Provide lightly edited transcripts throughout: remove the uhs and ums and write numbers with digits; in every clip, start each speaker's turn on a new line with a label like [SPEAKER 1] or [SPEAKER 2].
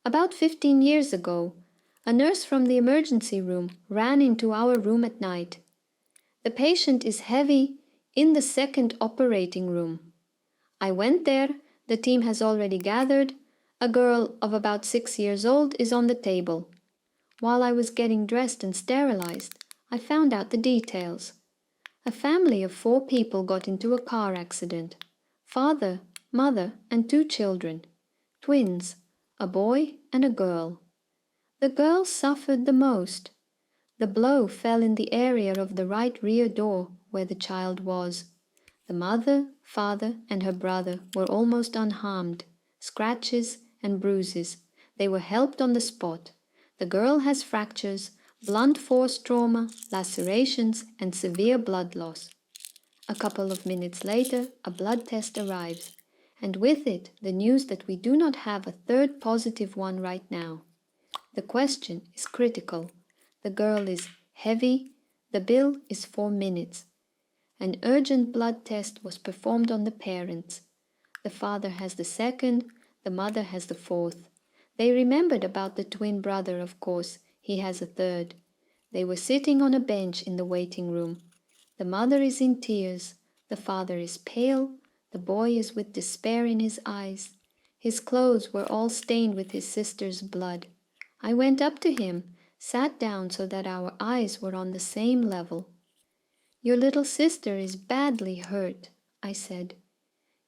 [SPEAKER 1] About 15 years ago, a nurse from the emergency room ran into our room at night. The patient is heavy in the second operating room. I went there, the team has already gathered. A girl of about 6 years old is on the table. While I was getting dressed and sterilized, I found out the details. A family of 4 people got into a car accident. Father, mother, and 2 children. Twins, a boy and a girl. The girl suffered the most. The blow fell in the area of the right rear door where the child was. The mother, father, and her brother were almost unharmed. Scratches and bruises. They were helped on the spot. The girl has fractures, blunt force trauma, lacerations, and severe blood loss. A couple of minutes later, a blood test arrives, and with it, the news that we do not have a third positive one right now. The question is critical. The girl is heavy. The bill is 4 minutes. An urgent blood test was performed on the parents. The father has the second, the mother has the fourth. They remembered about the twin brother, of course. He has a third. They were sitting on a bench in the waiting room. The mother is in tears. The father is pale. The boy is with despair in his eyes. His clothes were all stained with his sister's blood. I went up to him, sat down so that our eyes were on the same level. "Your little sister is badly hurt," I said.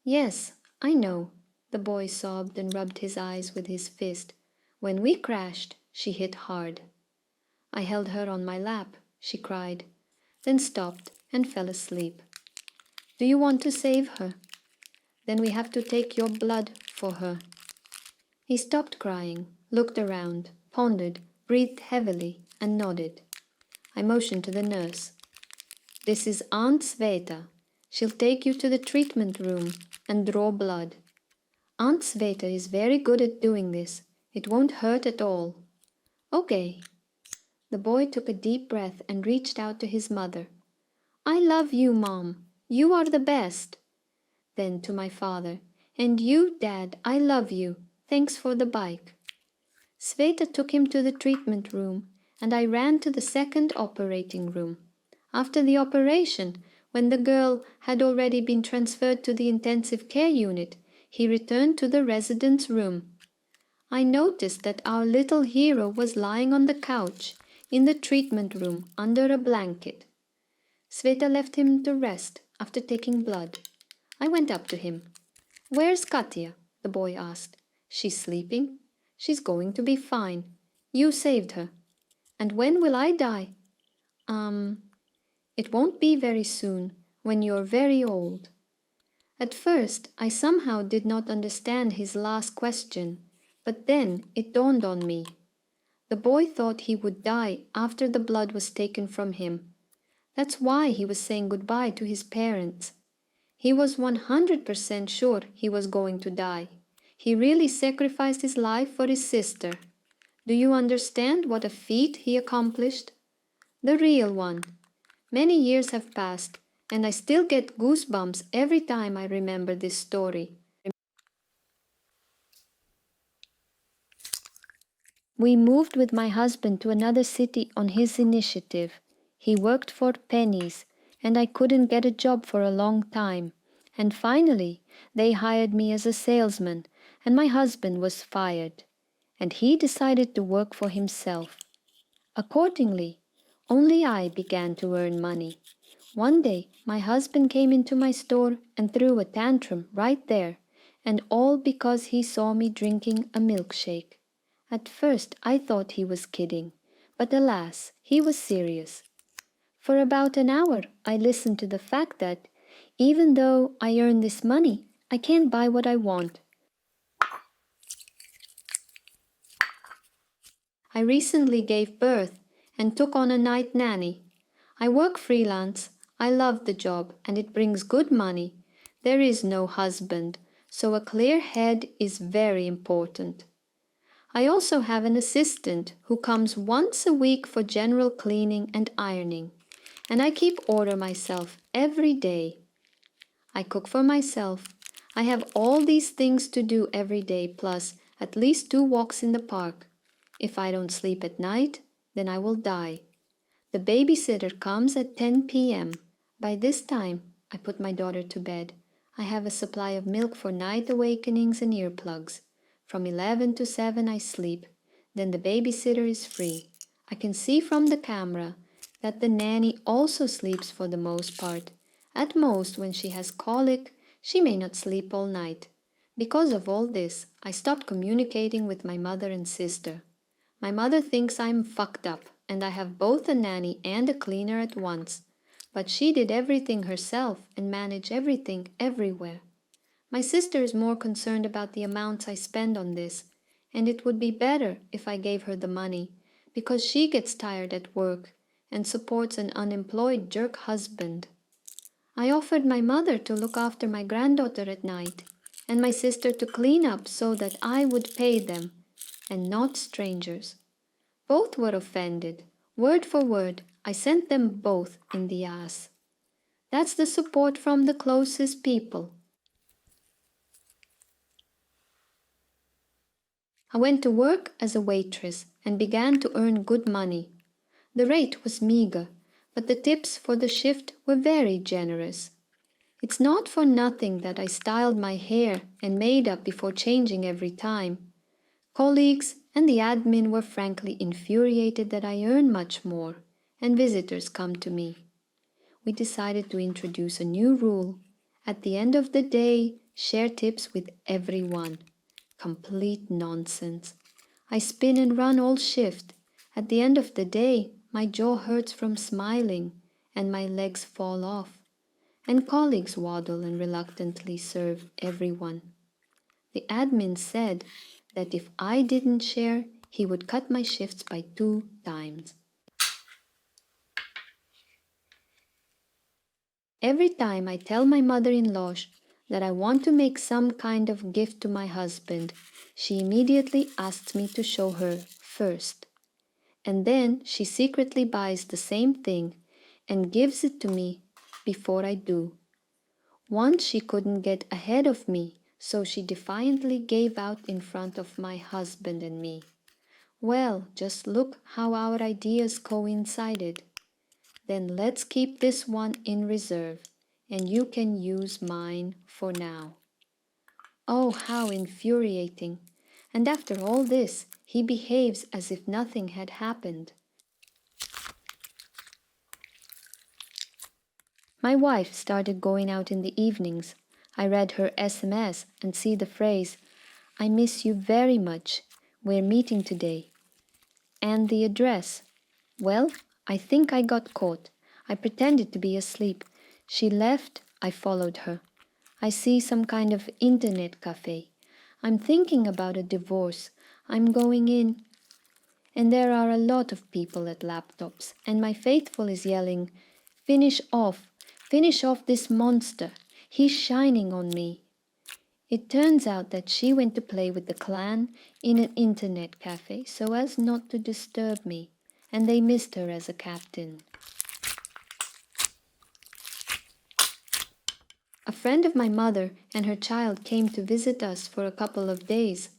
[SPEAKER 1] "Yes, I know," the boy sobbed and rubbed his eyes with his fist. "When we crashed, she hit hard." I held her on my lap. She cried, then stopped and fell asleep. "Do you want to save her? Then we have to take your blood for her." He stopped crying, looked around, pondered, breathed heavily, and nodded. I motioned to the nurse. "This is Aunt Sveta. She'll take you to the treatment room and draw blood. Aunt Sveta is very good at doing this. It won't hurt at all." "Okay." The boy took a deep breath and reached out to his mother. "I love you, Mom. You are the best." Then to my father, "And you, Dad, I love you. Thanks for the bike." Sveta took him to the treatment room, and I ran to the second operating room. After the operation, when the girl had already been transferred to the intensive care unit, he returned to the resident's room. I noticed that our little hero was lying on the couch in the treatment room under a blanket. Sveta left him to rest after taking blood. I went up to him. "Where's Katya?" the boy asked. "She's sleeping. She's going to be fine. You saved her. And when will I die?" It won't be very soon, when you're very old." At first, I somehow did not understand his last question, but then it dawned on me. The boy thought he would die after the blood was taken from him. That's why he was saying goodbye to his parents. He was 100% sure he was going to die. He really sacrificed his life for his sister. Do you understand what a feat he accomplished? The real one. Many years have passed, and I still get goosebumps every time I remember this story. We moved with my husband to another city on his initiative. He worked for pennies, and I couldn't get a job for a long time. And finally, they hired me as a salesman, and my husband was fired. And he decided to work for himself. Accordingly, only I began to earn money. One day, my husband came into my store and threw a tantrum right there, and all because he saw me drinking a milkshake. At first, I thought he was kidding, but alas, he was serious. For about an hour, I listened to the fact that, even though I earn this money, I can't buy what I want. I recently gave birth and took on a night nanny. I work freelance. I love the job and it brings good money. There is no husband, so a clear head is very important. I also have an assistant who comes once a week for general cleaning and ironing, and I keep order myself every day. I cook for myself. I have all these things to do every day, plus at least 2 walks in the park. If I don't sleep at night, then I will die. The babysitter comes at 10 p.m. By this time, I put my daughter to bed. I have a supply of milk for night awakenings and earplugs. From 11 to 7 I sleep. Then the babysitter is free. I can see from the camera that the nanny also sleeps for the most part. At most, when she has colic, she may not sleep all night. Because of all this, I stopped communicating with my mother and sister. My mother thinks I'm fucked up and I have both a nanny and a cleaner at once. But she did everything herself and managed everything everywhere. My sister is more concerned about the amounts I spend on this, and it would be better if I gave her the money, because she gets tired at work and supports an unemployed jerk husband. I offered my mother to look after my granddaughter at night, and my sister to clean up so that I would pay them, and not strangers. Both were offended. Word for word, I sent them both in the ass. That's the support from the closest people. I went to work as a waitress and began to earn good money. The rate was meager, but the tips for the shift were very generous. It's not for nothing that I styled my hair and made up before changing every time. Colleagues and the admin were frankly infuriated that I earn much more, and visitors come to me. We decided to introduce a new rule. At the end of the day, share tips with everyone. Complete nonsense. I spin and run all shift. At the end of the day, my jaw hurts from smiling and my legs fall off. And colleagues waddle and reluctantly serve everyone. The admin said that if I didn't share, he would cut my shifts by 2 times. Every time I tell my mother-in-law that I want to make some kind of gift to my husband, she immediately asks me to show her first. And then she secretly buys the same thing and gives it to me before I do. Once she couldn't get ahead of me, so she defiantly gave out in front of my husband and me. Well, just look how our ideas coincided. Then let's keep this one in reserve, and you can use mine for now. Oh, how infuriating. And after all this, he behaves as if nothing had happened. My wife started going out in the evenings. I read her SMS and see the phrase, "I miss you very much. We're meeting today." And the address. Well, I think I got caught. I pretended to be asleep. She left, I followed her. I see some kind of internet cafe. I'm thinking about a divorce. I'm going in. And there are a lot of people at laptops, and my faithful is yelling, "Finish off! Finish off this monster! He's shining on me!" It turns out that she went to play with the clan in an internet cafe so as not to disturb me, and they missed her as a captain. A friend of my mother and her child came to visit us for a couple of days.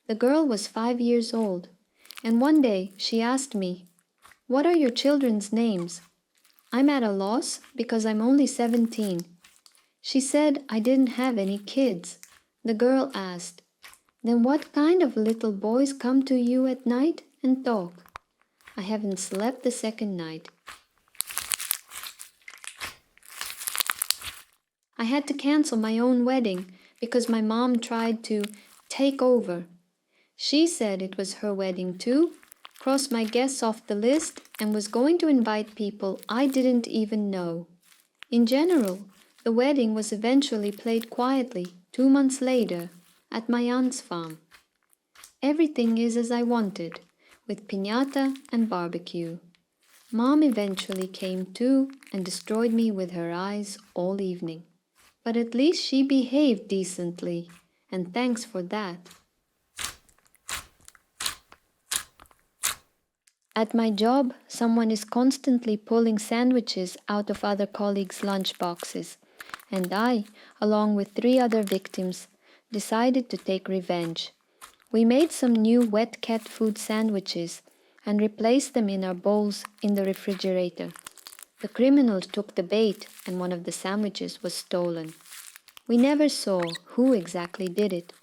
[SPEAKER 1] The girl was 5 years old, and one day she asked me, "What are your children's names?" I'm at a loss because I'm only 17. She said I didn't have any kids. The girl asked, "Then what kind of little boys come to you at night and talk?" I haven't slept the second night. I had to cancel my own wedding because my mom tried to take over. She said it was her wedding too, crossed my guests off the list, and was going to invite people I didn't even know. In general, the wedding was eventually played quietly 2 months later at my aunt's farm. Everything is as I wanted, with piñata and barbecue. Mom eventually came too and destroyed me with her eyes all evening. But at least she behaved decently, and thanks for that. At my job, someone is constantly pulling sandwiches out of other colleagues' lunch boxes, and I, along with 3 other victims, decided to take revenge. We made some new wet cat food sandwiches and replaced them in our bowls in the refrigerator. The criminal took the bait and one of the sandwiches was stolen. We never saw who exactly did it,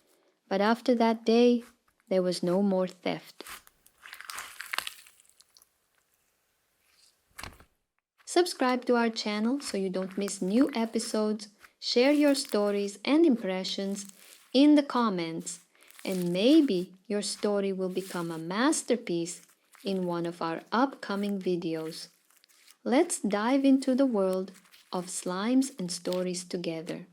[SPEAKER 1] but after that day, there was no more theft. Subscribe to our channel so you don't miss new episodes. Share your stories and impressions in the comments, and maybe your story will become a masterpiece in one of our upcoming videos. Let's dive into the world of slimes and stories together.